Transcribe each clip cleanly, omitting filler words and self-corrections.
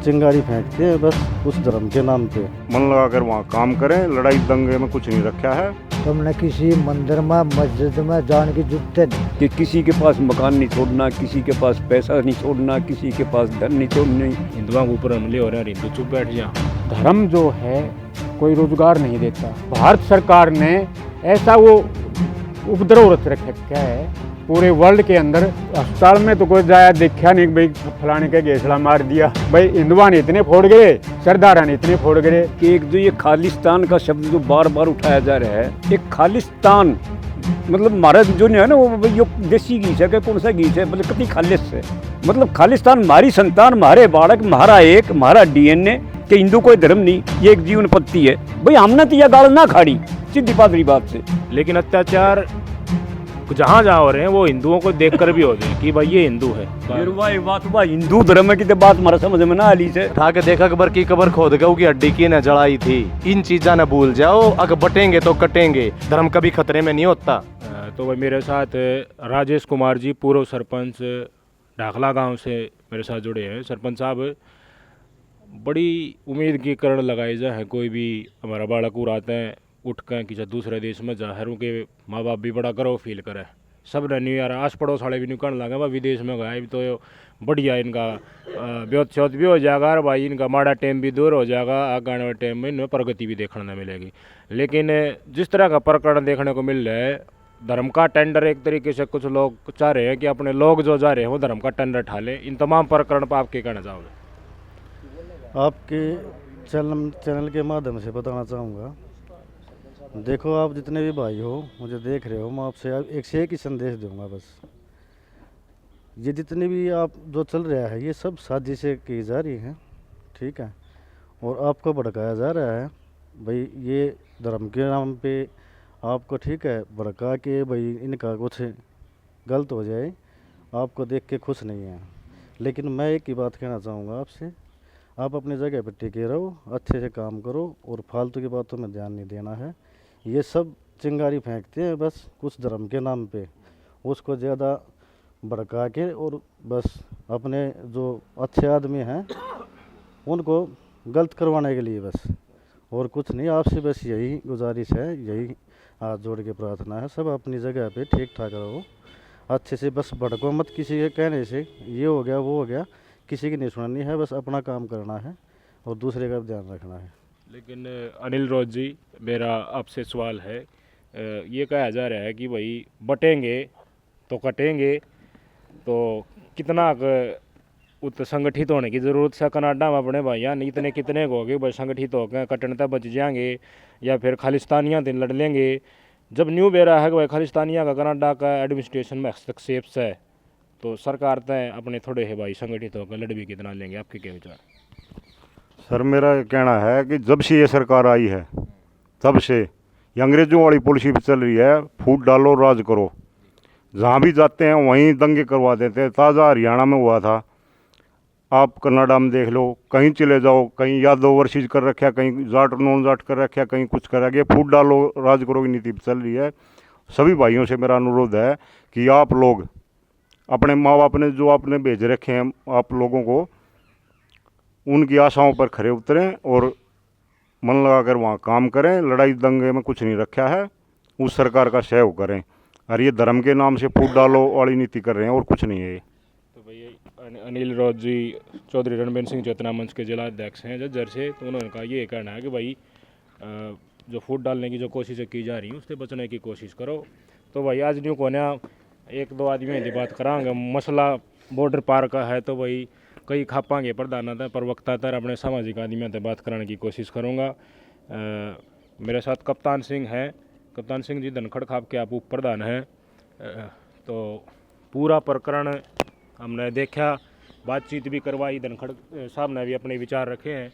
चिंगारी फेंकते हैं बस उस धर्म के नाम पे। मन लगाकर वहाँ काम करें, लड़ाई दंगे में कुछ नहीं रखा है। तुमने किसी मंदिर में मस्जिद में जाने की जरूरत नहीं कि किसी के पास मकान नहीं छोड़ना, किसी के पास पैसा नहीं छोड़ना, किसी के पास धन नहीं छोड़नी। हिंदुओं के ऊपर हमले हो रहे हैं, हिंदू चुप बैठ जा। धर्म जो है कोई रोजगार नहीं देता। भारत सरकार ने ऐसा वो उपद्रव रच रखा है पूरे वर्ल्ड के अंदर। अस्पताल में तो कोई जाया देखा नहीं भाई फलाने का घेसड़ा मार दिया, भाई हिंदुआ ने इतने फोड़ गए, सरदारा ने इतने फोड़ गए। कि एक जो ये खालिस्तान का शब्द जो बार बार उठाया जा रहा है, एक खालिस्तान मतलब हमारा जो है ना वो यो देसी घीस है, कौन सा घीस है, मतलब कितनी खालिस है। मतलब खालिस्तान हमारी संतान, हमारे बालक, हमारा एक, हमारा डीएनए कि हिंदू कोई धर्म नहीं, ये एक जीवन पत्ती है। भाई हमने तो यह गाल ना खाड़ी सीधी पादरी बात से। लेकिन अत्याचार जहाँ जहाँ हो रहे हैं वो हिंदुओं को देखकर भी हो रहे हैं कि भाई ये हिंदू है। फिर वही बात हुआ हिंदू धर्म की तो बात हमारा समझ में ना आली से। उठा के देखा अकबर की कबर खोद गऊ की हड्डी की न जड़ाई थी। इन चीजा न भूल जाओ, अगर बटेंगे तो कटेंगे, धर्म कभी खतरे में नहीं होता। तो भाई मेरे साथ राजेश कुमार जी, पूर्व सरपंच ढाकला गांव से मेरे साथ जुड़े हैं। सरपंच साहब, बड़ी उम्मीद की करण लगाई जाए है, कोई भी हमारा बालक उड़ाते हैं उठ कर किसी दूसरे देश में जाहिर के माँ बाप भी बड़ा गर्व फील करे। सब न्यू ईयर आस पड़ोस वाले भी निकलने लगे, भाई विदेश में गए भी तो बढ़िया इनका ब्योत शोत भी हो जाएगा और भाई इनका माड़ा टाइम भी दूर हो जाएगा, आगे आने वाले टाइम में इनमें प्रगति भी देखने को मिलेगी। लेकिन जिस तरह का प्रकरण देखने को मिल रहा है, धर्म का टेंडर एक तरीके से कुछ लोग चाह रहे हैं कि अपने लोग जो जा रहे हैं वो धर्म का टेंडर ठा लें। इन तमाम प्रकरण पर आप क्या कहना चाहोगे? आपके चैनल के माध्यम से बताना चाहूँगा, देखो आप जितने भी भाई हो मुझे देख रहे हो, मैं आपसे एक से एक ही संदेश दूंगा। बस ये जितने भी आप जो चल रहा है ये सब साजिशें की जा रही हैं, ठीक है, और आपको भड़काया जा रहा है भाई ये धर्म के नाम पे आपको, ठीक है, भड़का के भाई इनका कुछ गलत हो जाए, आपको देख के खुश नहीं है। लेकिन मैं एक ही बात कहना चाहूँगा आपसे, आप अपनी जगह पर टिके रहो, अच्छे से काम करो और फालतू की बातों में ध्यान नहीं देना है। ये सब चिंगारी फेंकते हैं बस कुछ धर्म के नाम पे, उसको ज़्यादा भड़का के और बस अपने जो अच्छे आदमी हैं उनको गलत करवाने के लिए बस, और कुछ नहीं। आपसे बस यही गुजारिश है, यही हाथ जोड़ के प्रार्थना है, सब अपनी जगह पे ठीक ठाक रहो, अच्छे से, बस भड़को मत किसी के कहने से, ये हो गया वो हो गया, किसी की नहीं सुननी है, बस अपना काम करना है और दूसरे का ध्यान रखना है। लेकिन अनिल रोज जी, मेरा आपसे सवाल है, ये कहा जा रहा है कि भाई बटेंगे तो कटेंगे, तो कितना उत संगठित होने की ज़रूरत है कनाडा में अपने भाई, नहीं इतने कितने हो गए भाई संगठित होकर कटने तक बच जाएंगे या फिर खालिस्तानियाँ दिन लड़ लेंगे। जब न्यू बेरा है कि भाई खालिस्तानिया का कनाडा का एडमिनिस्ट्रेशन में हस्तक्षेप है, तो सरकार तय अपने थोड़े है भाई संगठित होकर लड़ भी कितना लेंगे, आपके क्या विचार? सर मेरा कहना है कि जब से ये सरकार आई है तब से ये अंग्रेज़ों वाली पॉलिसी भी चल रही है, फूट डालो राज करो, जहाँ भी जाते हैं वहीं दंगे करवा देते हैं। ताज़ा हरियाणा में हुआ था, आप कनाडा में देख लो, कहीं चले जाओ, कहीं यादव वर्सेस कर रखा, कहीं जाट नॉन जाट कर रखा, कहीं कुछ कर रखा। फूट डालो राज करो की नीति चल रही है। सभी भाइयों से मेरा अनुरोध है कि आप लोग अपने माँ बाप ने जो आपने भेज रखे हैं आप लोगों को, उनकी आशाओं पर खरे उतरें और मन लगाकर वहाँ काम करें, लड़ाई दंगे में कुछ नहीं रखा है, उस सरकार का सहयोग करें। और ये धर्म के नाम से फूट डालो वाली नीति कर रहे हैं और कुछ नहीं है। तो भाई अनिल रोज जी चौधरी रणबीर सिंह चेतना मंच के जिला अध्यक्ष हैं जज्जर से, तो उन्होंने कहा ये कहना है कि भाई जो फूट डालने की जो कोशिशें की जा रही हैं उससे बचने की कोशिश करो। तो भाई आज न्यू को एक दो आदमी की बात करांगे, मसला बॉर्डर पार का है, तो भाई कई खापांगे प्रधानता प्रवक्ता तर अपने सामाजिक आदमियों से बात कराने की कोशिश करूँगा। मेरे साथ कप्तान सिंह हैं। कप्तान सिंह जी, धनखड़ खाप के आप उप प्रधान हैं, तो पूरा प्रकरण हमने देखा, बातचीत भी करवाई, धनखड़ साहब ने भी अपने विचार रखे हैं।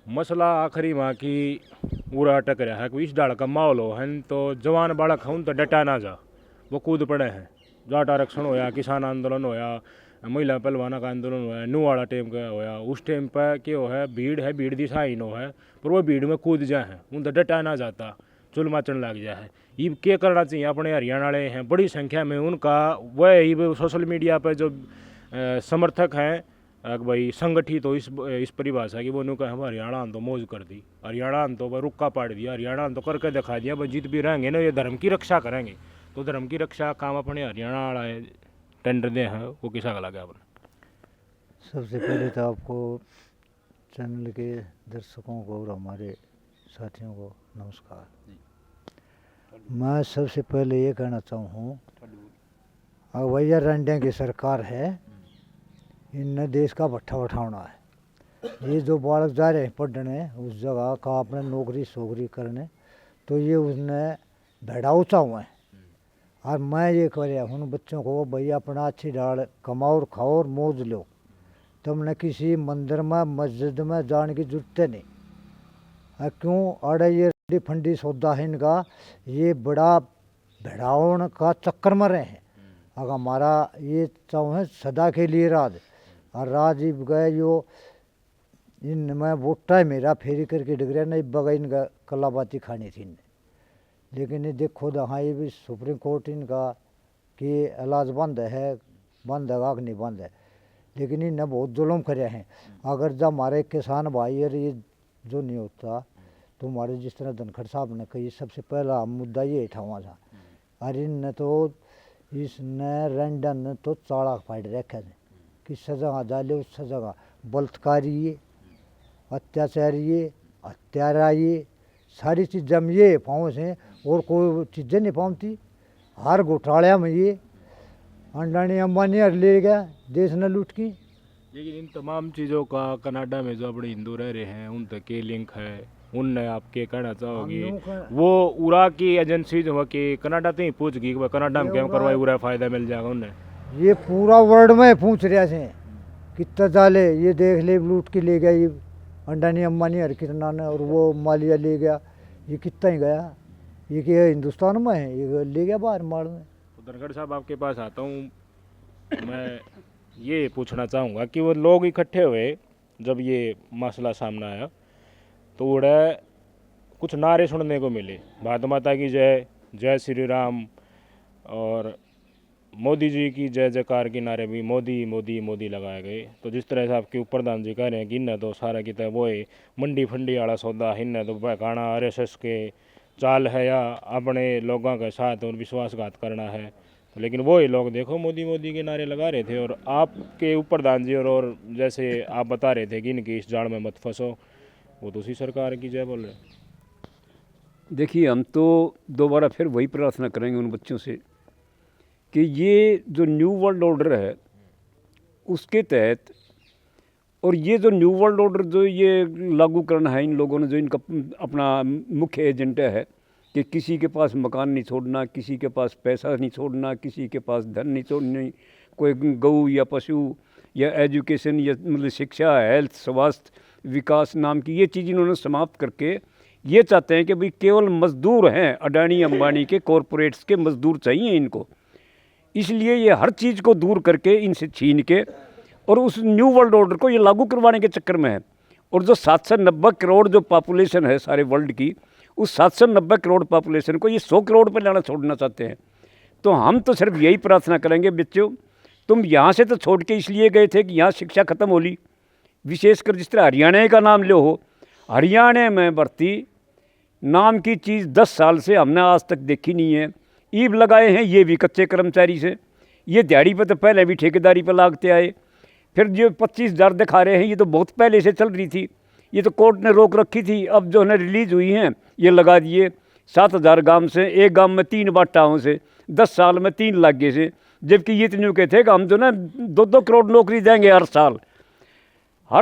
मसला आखिरी माँ की पूरा अटक रहा है कि इस डाल का माहौल हो है तो जवान बालक हूँ तो डटा ना जा, वो कूद पड़े हैं। जाट आरक्षण होया, किसान आंदोलन होया, महिला पहलवाना का आंदोलन हुआ, नू वाला टाइम का होया, उस टाइम पर क्या है, भीड़ दिशा ही नो है, पर वो भीड़ में कूद जाए हैं, उन तो डटा ना जाता, चुल माचन लग जाए है। ये क्या करना चाहिए? अपने हरियाणा वाले हैं बड़ी संख्या में, उनका वह सोशल मीडिया पर जो समर्थक हैं कि भाई संगठित हो इस परिभाषा की वो कहा हम हरियाणा तो मौज कर दी, हरियाणा तो भाई रुक्का पाड़ दिया, हरियाणा तो करके दिखा दिया, भाई जीत भी रहेंगे ना, ये धर्म की रक्षा करेंगे। तो धर्म की रक्षा काम अपने हरियाणा वाला टेंडर दे हैं वो किसा का लगा अपने? सबसे पहले तो आपको चैनल के दर्शकों को और हमारे साथियों को नमस्कार। मैं सबसे पहले ये कहना चाहूँ, अब भैया रंडिया की सरकार है, इनने देश का भट्ठा उठाना है। ये जो बालक जा रहे हैं पढ़ने उस जगह का अपने नौकरी सोकरी करने, तो ये उसने भेड़ा ऊँचा हुआ है। और मैं ये कह रहा हूँ बच्चों को, भैया अपना अच्छी डाल कमाओ और खाओ और मौज लो, तुमने किसी मंदिर में मस्जिद में जाने की जरूरत नहीं। क्यों अड़े ये फंडी सौदा है इनका, ये बड़ा भेड़ाउन का चक्कर में रहे हैं। अगर हमारा ये चाहे सदा के लिए राज, और राजीव गए यो इनमें वोटा है मेरा फेरी करके डगरिया नहीं बगा इनका कलाबाती खानी थी इनने। लेकिन ये देखो हाँ ये भी सुप्रीम कोर्ट इनका कि इलाज बंद है, बंद है कि नहीं बंद है, लेकिन इन्हें बहुत जुल्म करे हैं। अगर जब हमारे किसान भाई और ये जो नहीं होता तो हमारे जिस तरह धनखड़ साहब ने कही, सबसे पहला मुद्दा ये उठावा था। और इनने तो इसने रैंडन ने तो चाड़ा फाड़ रखे थे कि सजा डाले उस सजा बलात्कारी, अत्याचारी, हत्यारा, ये सारी चीज़ें में ये पाँव से और कोई चीज़ें नहीं पाती। हर घोटाला में ये अंडानी अंबानी ले गया देश ने लूट की। लेकिन इन तमाम चीज़ों का कनाडा में जो अपने हिंदू रह रहे हैं उन तक के लिंक है, उनने आपके कहना चाहोगे वो उरा की एजेंसी जो है कि कनाडा से ही पूछ गई कि कनाडा में क्या करवाई उरा फ़ायदा मिल जाएगा उन्हें? ये पूरा वर्ल्ड में पूछ रहा से कितना डाले, ये देख ले लूट के ले गया ये अंडानी अंबानी हर कितना ने, और वो मालिया ले गया, ये कितना ही गया, ये कि हिंदुस्तान में है, ये ले गया बाहर माल में। तो धनखड़ साहब आपके पास आता हूँ, मैं ये पूछना चाहूँगा कि वो लोग इकट्ठे हुए जब ये मसला सामने आया तो उड़े कुछ नारे सुनने को मिले, भारत माता की जय, जय श्री राम और मोदी जी की जय जयकार के नारे भी मोदी मोदी मोदी लगाए गए। तो जिस तरह से आपके प्रधान जी कह रहे हैं कि इन्हें तो सारा की तरह वो है मंडी फंडी वाला सौदा, इन्हें तो बहकाना आरएसएस के चाल है या अपने लोगों के साथ और विश्वासघात करना है। तो लेकिन वो ही लोग देखो मोदी मोदी के नारे लगा रहे थे, और आपके प्रधान जी और जैसे आप बता रहे थे कि इनकी इस जाड़ में मत फंसो, वो तो उसी सरकार की जय बोल रहे। देखिए, हम तो दोबारा फिर वही प्रार्थना करेंगे उन बच्चों से कि ये जो न्यू वर्ल्ड ऑर्डर है उसके तहत, और ये जो न्यू वर्ल्ड ऑर्डर जो ये लागू करना है इन लोगों ने, जो इनका अपना मुख्य एजेंडा है कि किसी के पास मकान नहीं छोड़ना, किसी के पास पैसा नहीं छोड़ना, किसी के पास धन नहीं छोड़ना, कोई गऊ या पशु या एजुकेशन या मतलब शिक्षा, हेल्थ, स्वास्थ्य, विकास नाम की ये चीज़ इन्होंने समाप्त करके ये चाहते हैं कि भाई केवल मज़दूर हैं, अडानी अंबानी के कॉरपोरेट्स के मज़दूर चाहिए इनको। इसलिए ये हर चीज़ को दूर करके इनसे छीन के और उस न्यू वर्ल्ड ऑर्डर को ये लागू करवाने के चक्कर में है। और जो 790 करोड़ जो पॉपुलेशन है सारे वर्ल्ड की, उस 790 करोड़ पॉपुलेशन को ये 100 करोड़ पर लाना छोड़ना चाहते हैं। तो हम तो सिर्फ यही प्रार्थना करेंगे, बच्चों तुम यहाँ से तो छोड़ के इसलिए गए थे कि यहाँ शिक्षा ख़त्म हो ली। विशेषकर जिस तरह हरियाणा का नाम लो हो, हरियाणा में भर्ती नाम की चीज़ 10 साल से हमने आज तक देखी नहीं है। ईब लगाए हैं ये भी कच्चे कर्मचारी से, ये दिहाड़ी पे तो पहले भी ठेकेदारी पे लागते आए। फिर जो 25,000 दिखा रहे हैं ये तो बहुत पहले से चल रही थी, ये तो कोर्ट ने रोक रखी थी, अब जो है रिलीज़ हुई हैं ये लगा दिए। 7,000 गांव से एक गांव में 3 बाटाओं से 10 साल में 3 लाख गए से, जबकि ये इतने कहते थे कि हम जो ना 2-2 करोड़ नौकरी देंगे हर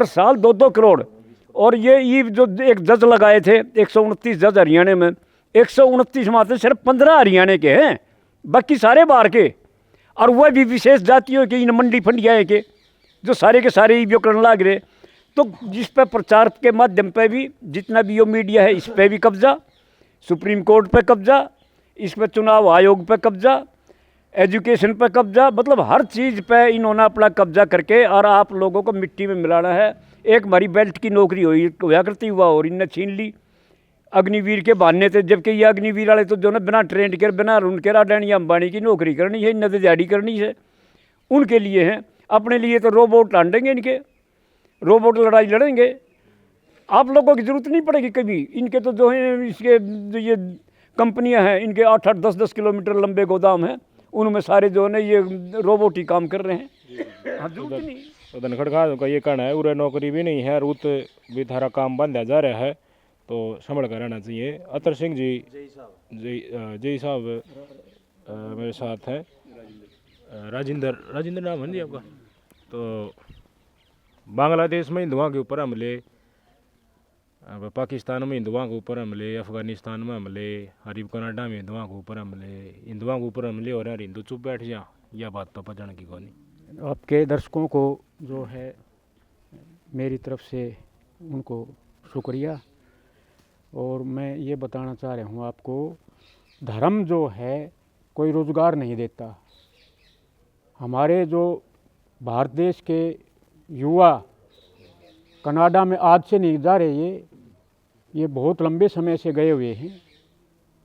साल 2-2 करोड़। और ये ईब जो एक जज लगाए थे 129 जज हरियाणा में, 129 में से सिर्फ 15 हरियाणा के हैं, बाकी सारे बाहर के, और वह भी विशेष जातियों के, इन मंडी फंडियाँ के जो सारे के सारे ईब करने लग रहे। तो जिस पर प्रचार के माध्यम पे भी जितना भी यो मीडिया है इस पर भी कब्जा, सुप्रीम कोर्ट पे कब्जा, इस पर चुनाव आयोग पे कब्जा, एजुकेशन पे कब्जा, मतलब हर चीज़ पे इन्होंने अपना कब्जा करके और आप लोगों को मिट्टी में मिलाना है। एक हमारी बेल्ट की नौकरी हुआ करती हुआ और इनने छीन ली अग्निवीर के बहाने थे, जबकि ये अग्निवीर वाले तो जो ना बिना ट्रेंड के बिना उनके अडानी अंबानी की नौकरी करनी है, इन्हें तो दिहाड़ी करनी है, उनके लिए हैं, अपने लिए तो रोबोट लांडेंगे इनके। रोबोट लड़ाई लड़ेंगे, आप लोगों की ज़रूरत नहीं पड़ेगी कभी। इनके तो जो है इसके जो ये कंपनियां हैं, इनके 8-8 10-10 किलोमीटर लंबे गोदाम हैं, उनमें सारे जो है ना ये रोबोट ही काम कर रहे हैं। हाँ, जरूरत ही नहीं। तो धनखड़ का ये कहना है उरे नौकरी भी नहीं है, रूत भी थारा काम बंद जा रहा है, तो संभल कर रहना चाहिए। अतर सिंह जी जय साहब मेरे साथ हैं, राजेंद्र नाम है जी आपका। तो बांग्लादेश में हिंदुओं के ऊपर हमले, पाकिस्तान में हिंदुओं के ऊपर हमले, अफगानिस्तान में हमले, हरीब कनाडा में हिंदुओं के ऊपर हमले, हिंदुओं के ऊपर हमले हो रहे हैं, हिंदू चुप बैठ जा, यह बात तो पचने की कौन। आपके दर्शकों को जो है मेरी तरफ से उनको शुक्रिया। और मैं ये बताना चाह रहा हूँ आपको, धर्म जो है कोई रोज़गार नहीं देता। हमारे जो भारत देश के युवा कनाडा में आज से नहीं जा रहे, ये बहुत लंबे समय से गए हुए हैं,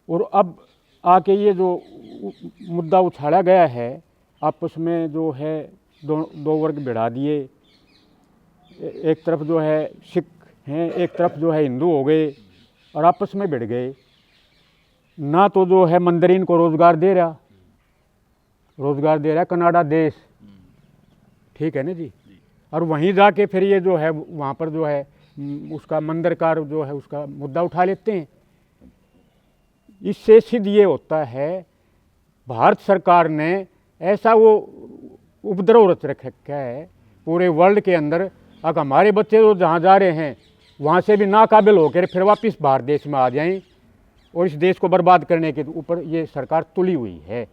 और अब आके ये जो मुद्दा उछाला गया है, आपस में जो है दो वर्ग बढ़ा दिए। एक तरफ जो है सिख हैं, एक तरफ जो है हिंदू हो गए, और आपस में भिड़ गए। ना तो जो है मंदरिन को रोज़गार दे रहा कनाडा देश, ठीक है ना जी। और वहीं जाके फिर ये जो है वहाँ पर जो है उसका मंदिर का जो है उसका मुद्दा उठा लेते हैं। इससे सिद्ध ये होता है भारत सरकार ने ऐसा वो उपद्रव रच रखा है पूरे वर्ल्ड के अंदर। अगर हमारे बच्चे जो जहाँ जा रहे हैं वहाँ से भी नाकाबिल होकर फिर वापस भारत देश में आ जाएं, और इस देश को बर्बाद करने के ऊपर ये सरकार तुली हुई है।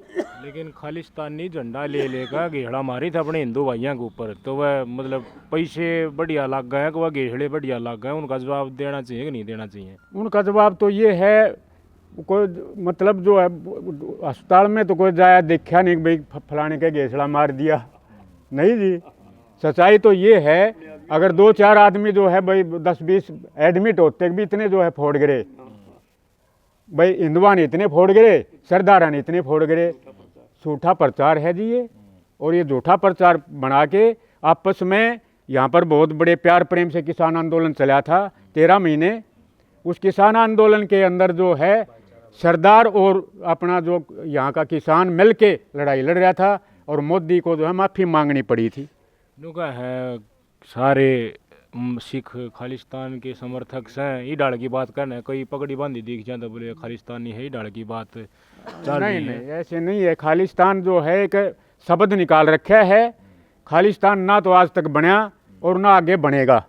लेकिन खालिस्तानी झंडा ले लेकर घेड़ा मारी था अपने हिंदू भाइयों के ऊपर, तो वह मतलब पैसे बढ़िया लग गए कि वह घेड़े बढ़िया लग गए, उनका जवाब देना चाहिए कि नहीं देना चाहिए? उनका जवाब तो ये है, कोई मतलब जो है अस्पताल में तो कोई जाया देखा नहीं भाई फलाने के घेसड़ा मार दिया, नहीं जी। सच्चाई तो ये है, अगर 2-4 आदमी जो है भाई 10-20 एडमिट होते भी इतने जो है फोड़ गिरे, भाई हिंदुआ ने इतने फोड़ गिरे, सरदारा ने इतने फोड़ गिरे। झूठा प्रचार है जी ये, और ये झूठा प्रचार बना के आपस में यहाँ पर बहुत बड़े प्यार प्रेम से किसान आंदोलन चला था 13 महीने। उस किसान आंदोलन के अंदर जो है सरदार और अपना जो यहाँ का किसान मिल के लड़ाई लड़ रहा था, और मोदी को जो है माफ़ी मांगनी पड़ी थी। नुका है सारे सिख खालिस्तान के समर्थक हैं, ई डाल की बात करना है, कोई पगड़ी बांधी दिख जाता बोले खालिस्तानी है, ई डाल की बात चल रही है। नहीं, ऐसे नहीं है। खालिस्तान जो है एक शब्द निकाल रखा है, खालिस्तान ना तो आज तक बना और ना आगे बनेगा,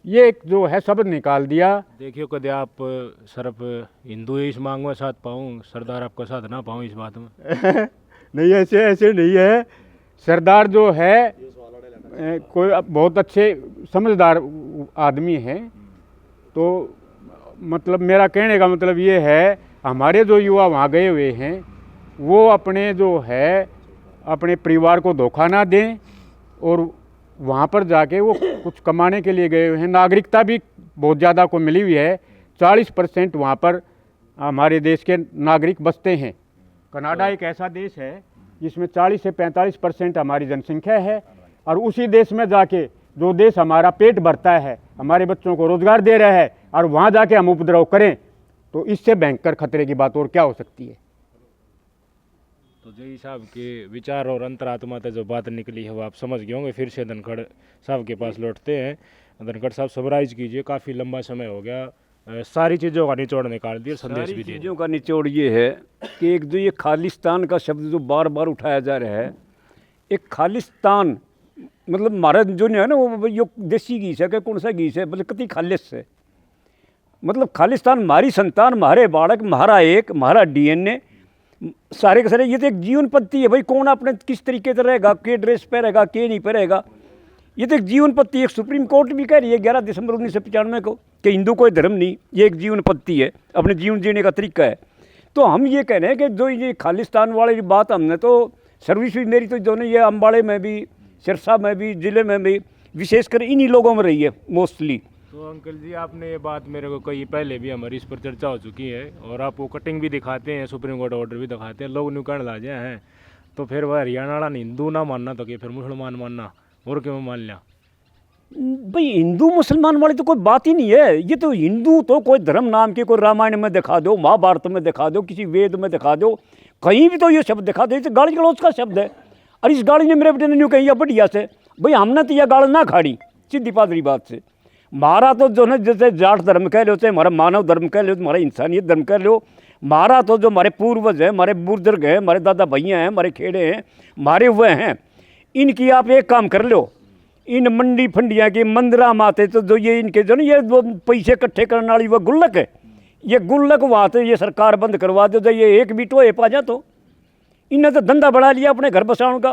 ये एक जो है शब्द निकाल दिया। देखियो कदे आप सिर्फ हिंदू इस मांग में साथ पाऊँ, सरदार आपका साथ ना पाऊँ इस बात में? नहीं, ऐसे नहीं है। सरदार जो है कोई बहुत अच्छे समझदार आदमी हैं, तो मतलब मेरा कहने का मतलब ये है, हमारे जो युवा वहाँ गए हुए हैं वो अपने जो है अपने परिवार को धोखा ना दें, और वहाँ पर जाके वो कुछ कमाने के लिए गए हुए हैं। नागरिकता भी बहुत ज़्यादा को मिली हुई है, 40% वहाँ पर हमारे देश के नागरिक बसते हैं। कनाडा एक ऐसा देश है जिसमें 40 से 45% हमारी जनसंख्या है, और उसी देश में जाके जो देश हमारा पेट भरता है, हमारे बच्चों को रोज़गार दे रहा है, और वहाँ जाके हम उपद्रव करें, तो इससे भयंकर खतरे की बात और क्या हो सकती है। तो जय साहब के विचार और अंतरात्मा से जो बात निकली है वो आप समझ गए होंगे। फिर से धनखड़ साहब के पास लौटते हैं। धनखड़ साहब समराइज कीजिए, काफ़ी लंबा समय हो गया, सारी चीज़ों का निचोड़ निकाल दिया, संदेश भी दिया। चीज़ों का निचोड़ ये है कि एक जो ये खालिस्तान का शब्द जो बार बार उठाया जा रहा है, एक खालिस्तान मतलब हमारा जो है ना वो यो देसी घीस है कि कौन सा घीस है, मतलब कति खालिस है। मतलब खालिस्तान हमारी संतान, हमारे बालक, हमारा एक, हमारा DNA सारे के सारे। ये तो एक जीवन पद्धति है भाई, कौन अपने किस तरीके से रहेगा, के ड्रेस पहनेगा, के नहीं पहनेगा, ये तो एक जीवन पद्धति। एक सुप्रीम कोर्ट भी कह रही है 11 दिसंबर 1995 को कि हिंदू कोई धर्म नहीं, ये एक जीवन पद्धति है, अपने जीवन जीने का तरीका है। तो हम ये कह रहे हैं कि जो ये खालिस्तान वाली बात हमने तो सर्विस भी मेरी तो जो नहीं ये अम्बाड़े में भी, सिरसा में भी, ज़िले में भी, विशेषकर इन्हीं लोगों में रही है मोस्टली। तो अंकल जी आपने ये बात मेरे को कही पहले भी, हमारी इस पर चर्चा हो चुकी है, और आप वो कटिंग भी दिखाते हैं, सुप्रीम कोर्ट ऑर्डर भी दिखाते हैं, लोग न्यूकरण ला जाए हैं, तो फिर वह हरियाणा वाला हिंदू ना मानना तो कि फिर मुसलमान मानना, और क्यों मान लिया? भाई हिंदू मुसलमान वाली तो कोई बात ही नहीं है। ये तो हिंदू तो कोई धर्म नाम के कोई रामायण में दिखा दो, महाभारत में दिखा दो, किसी वेद में दिखा दो, कहीं भी तो ये शब्द दिखा दो। ये तो गाली गलौज का शब्द है। और इस गाड़ी ने मेरे बेटे ने यूँ कही बढ़िया से, भाई हमने तो यह गाड़ ना खाड़ी, सीधी पादरी बात से। हमारा तो जो है जैसे जाट धर्म कह लो, चाहे हमारा मानव धर्म कह लो, हमारा इंसानियत धर्म कह लो, हमारा तो जो हमारे पूर्वज हैं, हमारे बुजुर्ग हैं, हमारे दादा भैया हैं, हमारे खेड़े हैं, हमारे हुए हैं, इनकी आप एक काम कर लो, इन मंडी फंडियाँ के मंदिरा माते तो जो ये इनके जो ना ये वो पैसे इकट्ठे करने वाली वो गुल्लक है, ये गुल्लक वहाँ से ये सरकार बंद करवा दो। ये एक भी टोए पा जा तो इन्हें तो धंधा बढ़ा लिया अपने घर बसाने का,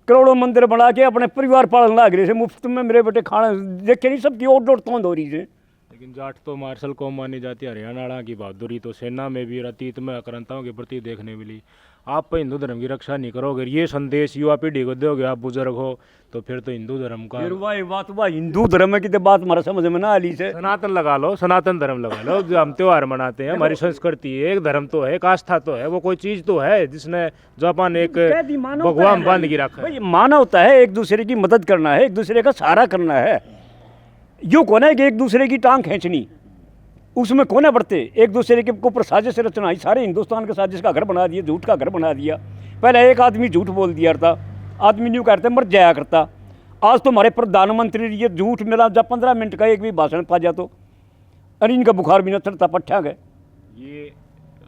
करोड़ों मंदिर बना के अपने परिवार पालन लाग रहे से मुफ्त में। मेरे बेटे खाना देखे नहीं, सबकी ओट डोट तोंद हो रही है। लेकिन जाट तो मार्शल कौम मानी जाती है, हरियाणा की बहादुरी तो सेना में भी अतीत में आक्रांताओं के प्रति देखने मिली। आप पे हिंदू धर्म की रक्षा नहीं करोगे, ये संदेश युवा पीढ़ी को दोगे, आप बुजुर्ग हो, तो फिर तो हिंदू धर्म का फिर वही बात हुआ, हिंदू धर्म की तो बात हमारा समझ में ना आली से। सनातन लगा लो, सनातन धर्म लगा लो। जो हम त्योहार मनाते हैं, हमारी संस्कृति है, एक धर्म तो है, एक आस्था तो है, वो कोई चीज तो है जिसने जो अपन एक भगवान बांध की रखा है। मानवता है, एक दूसरे की मदद करना है, एक दूसरे का सहारा करना है। यूँ कौन है कि एक दूसरे की टांग खींचनी, उसमें कौन है बढ़ते, एक दूसरे के ऊपर साजिश रचना ही। सारे हिंदुस्तान के साजिश का घर बना दिया, झूठ का घर बना दिया। पहले एक आदमी झूठ बोल दिया था, आदमी न्यू करते मर जाया करता। आज तो हमारे प्रधानमंत्री ये झूठ मेरा जब 15 मिनट का एक भी भाषण पा जा तो अरे इनका बुखार भी न चढ़ता, पट्टा गए। ये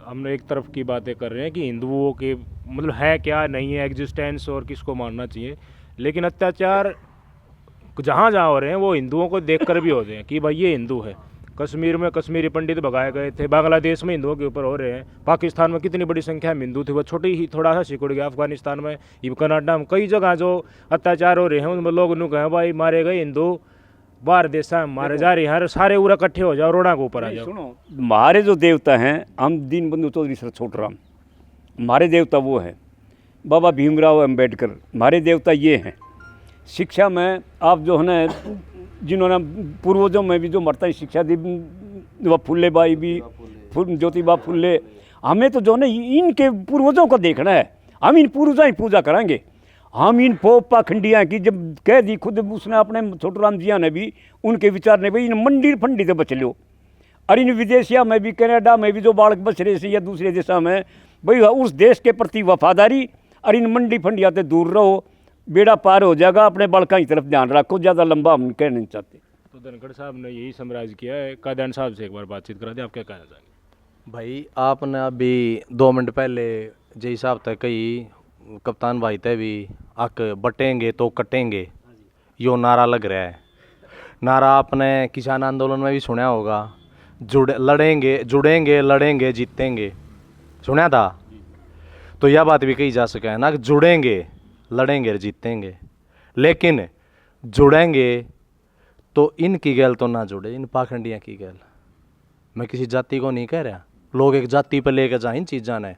हम एक तरफ की बातें कर रहे हैं कि हिंदुओं के मतलब है क्या नहीं है एग्जिस्टेंस और किसको मानना चाहिए, लेकिन अत्याचार जहाँ जहाँ हो रहे हैं वो हिंदुओं को देखकर भी होते हैं कि भाई ये हिंदू है। कश्मीर में कश्मीरी पंडित भगाए गए थे, बांग्लादेश में हिंदुओं के ऊपर हो रहे हैं, पाकिस्तान में कितनी बड़ी संख्या में हिंदू थे, वो छोटी ही थोड़ा सा सिकुड़ गया। अफगानिस्तान में, कनाडा में, कई जगह जो अत्याचार हो रहे हैं उनमें लोग नु कहें भाई मारे गए हिंदू बाहर देश में मारे जा रहे हैं, सारे पूरा इकट्ठे हो जाओ, रोड़ा के ऊपर आ जाओ। सुनो, हमारे जो देवता हैं, हम दीनबंधु चौधरी सर छोटराम, हमारे देवता वो हैं। बाबा भीमराव अम्बेडकर, हमारे देवता ये हैं। शिक्षा में आप जो है ना, जिन्होंने पूर्वजों में भी जो मरता है शिक्षा दी, वह फुल्ले बाई भी, ज्योतिबा फुल्ले, हमें तो जो है इनके पूर्वजों को देखना है। हम इन पूर्वजों की पूजा करेंगे। हम इन पोप पाखंडियाँ की जब कह दी, खुद उसने अपने छोटूराम जिया ने भी, उनके विचार ने भी, इन मंडी फंडी से बच लो। और इन विदेशिया में भी, कनाडा में भी जो बालक बच रहे से या दूसरे देशों में, भाई उस देश के प्रति वफादारी और इन मंडी फंडिया से दूर रहो, बेड़ा पार हो जाएगा। अपने बालका की तरफ ध्यान रखो, ज़्यादा लंबा हम कह नहीं चाहते। तो धनखड़ साहब ने यही समराइज किया है। कादयान साहब से एक बार बातचीत करा दें, आप क्या कहना चाहेंगे? भाई आपने अभी 2 मिनट पहले जय साहब तक कही, कप्तान भाई तय भी आक बटेंगे तो कटेंगे, यो नारा लग रहा है। नारा आपने किसान आंदोलन में भी सुना होगा, जुड़ेंगे लड़ेंगे जीतेंगे, सुना था। तो यह बात भी कही जा सके है ना कि जुड़ेंगे लड़ेंगे जीतेंगे, लेकिन जुड़ेंगे तो इनकी गैल तो ना जुड़े, इन पाखंडियाँ की गैल। मैं किसी जाति को नहीं कह रहा, लोग एक जाति पर लेकर जाए इन चीज़ां ने।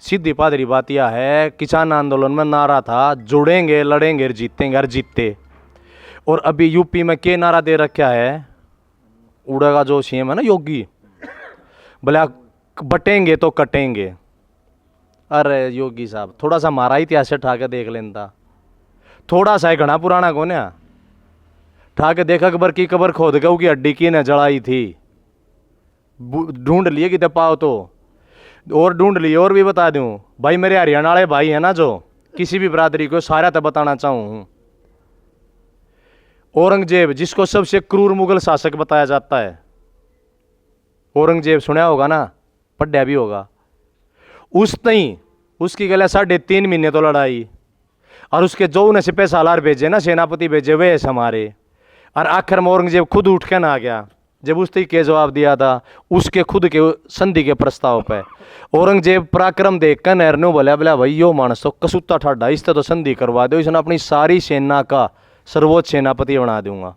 सीधी पादरी बात यह है, किसान आंदोलन में नारा था जुड़ेंगे लड़ेंगे जीतेंगे, और जीते। और अभी यूपी में क्या नारा दे रखा है, उड़ेगा जो सीएम है ना योगी, बोले बटेंगे तो कटेंगे। अरे योगी साहब, थोड़ा सा हमारा इतिहास ठा के देख लेता, थोड़ा सा घना पुराना कौन है, ठा के देखा अकबर की कबर खोद के उसकी हड्डी की ने जलाई थी, ढूंढ लिए कितने पाओ तो, और ढूंढ लिए। और भी बता दूं भाई, मेरे हरियाणा वाले भाई है ना, जो किसी भी बरादरी को सारा तो बताना चाहूँ, औरंगजेब जिसको सबसे क्रूर मुगल शासक बताया जाता है, औरंगजेब सुना होगा ना, पढ़ा भी होगा। उस तई उसकी गले 3.5 महीने तो लड़ाई, और उसके जो उन्हें सिपह सालार भेजे ना, सेनापति भेजे वे हमारे, और आखिर में औरंगजेब खुद उठ के ना आ गया। जब उस तई के जवाब दिया था उसके खुद के संधि के प्रस्ताव पे, औरंगजेब पराक्रम देख कर नहरने बोला, बोला भाई यो मानस तो कसूता ठाडा, इससे तो संधि करवा दो, इसने अपनी सारी सेना का सर्वोच्च सेनापति बना दूंगा।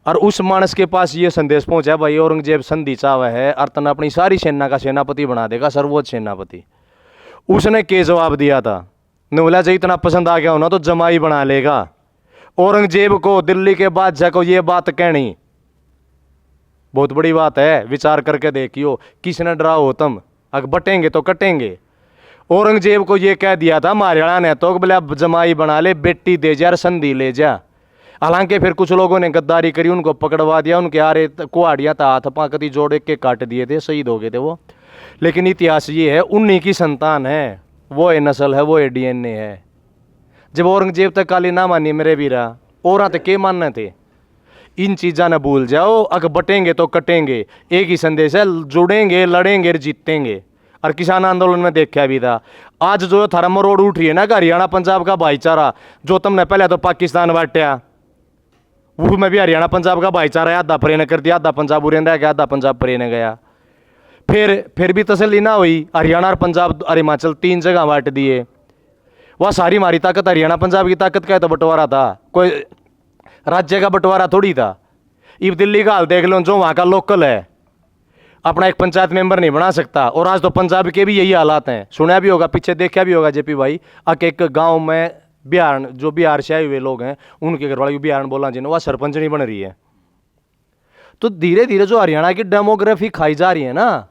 और उस मानस के पास ये संदेश पहुंचा, भाई औरंगजेब संधि चाव है और तने अपनी सारी सेना का सेनापति बना देगा, सर्वोच्च सेनापति। उसने के जवाब दिया था, ने बोला जो इतना पसंद आ गया हो ना तो जमाई बना लेगा। औरंगजेब को दिल्ली के बादशाह को ये बात कहनी बहुत बड़ी बात है, विचार करके देखियो, किसने डराओ हो तुम, अगर बटेंगे तो कटेंगे। औरंगजेब को ये कह दिया था हरियाणा ने तो, बोले अब जमाई बना ले, बेटी दे जा, संधि ले जा। हालांकि फिर कुछ लोगों ने गद्दारी करी, उनको पकड़वा दिया, उनके आरे कुहाड़ियाँ था, हाथ पाँ कदी जोड़ के काट दिए थे, शहीद हो गए थे वो। लेकिन इतिहास ये है, उन्हीं की संतान है, वो है नस्ल है, वो है डीएनए है। जब औरंगजेब तक काली ना मानी मेरे वीरा, और तक के मानने थे। इन चीज़ा न भूल जाओ, अगर बटेंगे तो कटेंगे। एक ही संदेश है, जुड़ेंगे, लड़ेंगे, जीतेंगे। और किसान आंदोलन में देखा भी था। आज जो थारा मरोड़ उठ रही है ना, हरियाणा पंजाब का भाईचारा, जो तुमने पहले तो पाकिस्तान बांटा, वो में भी हरियाणा पंजाब का भाईचारा आधा परे ने कर दिया, आधा पंजाब उरे रह गया, आधा पंजाब परे ने गया। फिर भी तसल्ली ना हुई, हरियाणा और पंजाब और हिमाचल 3 जगह बांट दिए। वह सारी हमारी ताकत हरियाणा पंजाब की ताकत का तो बंटवारा था, कोई राज्य का बंटवारा थोड़ी था। अब दिल्ली का हाल देख लो, जो वहाँ का लोकल है अपना एक पंचायत मेंबर नहीं बना सकता। और आज तो पंजाब के भी यही हालात हैं। सुना भी होगा, पीछे देखा भी होगा जेपी भाई, एक गांव में बिहार, जो बिहार से आए हुए लोग हैं, उनके घर वाले बिहार बोला जिन्हें, वह सरपंच नहीं बन रही है। तो धीरे धीरे जो हरियाणा की डेमोग्राफी खाई जा रही है ना,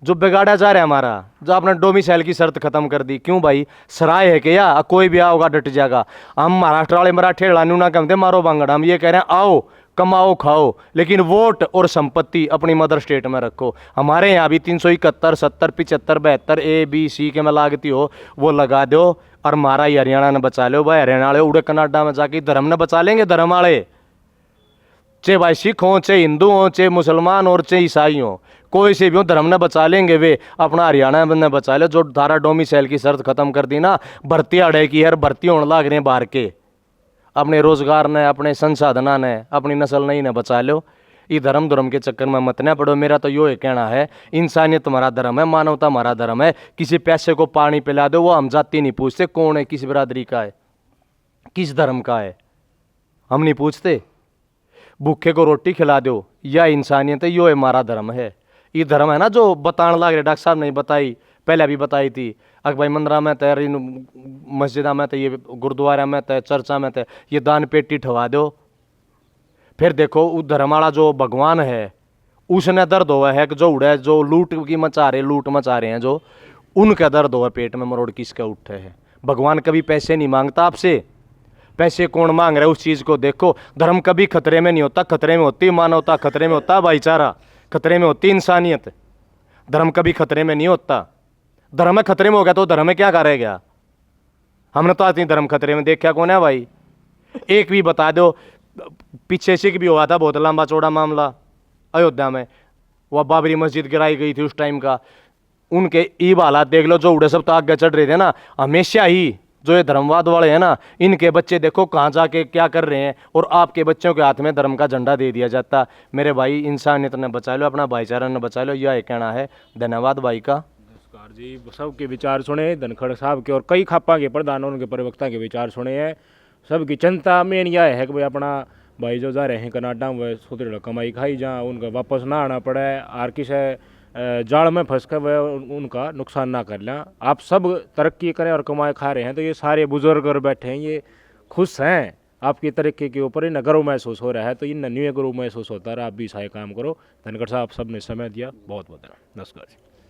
जो बिगाड़ा जा रहा है हमारा, जो आपने डोमिसाइल की शर्त खत्म कर दी। क्यों भाई, सराय है क्या, कोई भी आओगा डट जाएगा। हम महाराष्ट्र वाले मराठे लानू ना कहते मारो बांगड़, हम ये कह रहे हैं आओ कमाओ खाओ, लेकिन वोट और संपत्ति अपनी मदर स्टेट में रखो। हमारे यहाँ भी 371, 70, 75, 72 ABC के में लागती हो, वो लगा दो और हमारा ही हरियाणा ने बचा लो भाई। हरियाणा वाले उड़े कनाडा में जाके धर्म ने बचा लेंगे, धर्म वाले, चाहे भाई सिख हो, चाहे हिंदू हो, चाहे मुसलमान और चाहे ईसाई हो, कोई से भी हो, धर्म ने बचा लेंगे वे। अपना हरियाणा ने बचा ले। जो धारा डोमिसाइल की शर्त खत्म कर दी ना, भर्ती अड़े की है, भर्ती होने लग रहे हैं बाहर के, अपने रोजगार ने, अपने संसाधना ने, अपनी नस्ल नहीं ने बचा लो। ये धर्म के चक्कर में मत ना पड़ो। मेरा तो यो कहना है, इंसानियत हमारा धर्म है, मानवता हमारा धर्म है। किसी पैसे को पानी पिला दो, वो हम जाति नहीं पूछते कौन है, किस बिरादरी का है, किस धर्म का है, हम नहीं पूछते। भूखे को रोटी खिला दो, या इंसानियत है, यो है हमारा धर्म है। ये धर्म है ना जो बताने लग रहे, डॉक्टर साहब ने बताई, पहले भी बताई थी। अगर भाई मंदिर में तय, मस्जिदा में तय, ये गुरुद्वारा में तय, चर्चा में तय, ये दान पेटी ठवा दो। फिर देखो उस धर्म वाला जो भगवान है, उसने दर्द हुआ है कि जो उड़े, जो लूट की मचा रहे, लूट मचा रहे हैं, जो उनका दर्द हुआ पेट में, मरोड़ किसके उठे है। भगवान कभी पैसे नहीं मांगता आपसे, पैसे कौन मांग रहे उस चीज को देखो। धर्म कभी खतरे में नहीं होता, खतरे में होती मानवता, खतरे में होता भाईचारा, खतरे में होती इंसानियत। धर्म कभी खतरे में नहीं होता। धर्म खतरे में हो गया तो धर्म क्या करेगा। हमने तो आती धर्म खतरे में देखा कौन है भाई, एक भी बता दो। पीछे सिख भी हुआ था, बहुत लंबा चौड़ा मामला अयोध्या में, वह बाबरी मस्जिद गिराई गई थी उस टाइम का। उनके ईब हालात देख लो, जो उड़े सब तो आगे चढ़ रहे थे ना। हमेशा ही जो ये धर्मवाद वाले हैं ना, इनके बच्चे देखो कहाँ जाके क्या कर रहे हैं, और आपके बच्चों के हाथ में धर्म का झंडा दे दिया जाता। मेरे भाई, इंसानियत ने बचा लो, अपना भाईचारा ने बचा लो, यह कहना है। धन्यवाद भाई का। नमस्कार जी। सबके विचार सुने, धनखड़ साहब के और कई खापा के प्रधानों, उनके प्रवक्ता के विचार सुने हैं। सबकी चिंता मेन यह है कि भाई अपना भाई जो जा रहे हैं कनाडा में, सुधर कमाई खाई जहाँ उनका वापस ना आना पड़े, और किसी जाल में फंस कर वह उनका नुकसान ना कर लें। आप सब तरक्की करें और कमाए खा रहे हैं, तो ये सारे बुजुर्ग और बैठे हैं, ये खुश हैं आपकी तरक्की के ऊपर। इन्हें गर्व महसूस हो रहा है, तो इन न्यू गर्व महसूस होता है। आप भी सहाय काम करो। धनखड़ साहब, सब ने समय दिया, बहुत बहुत नमस्कार जी।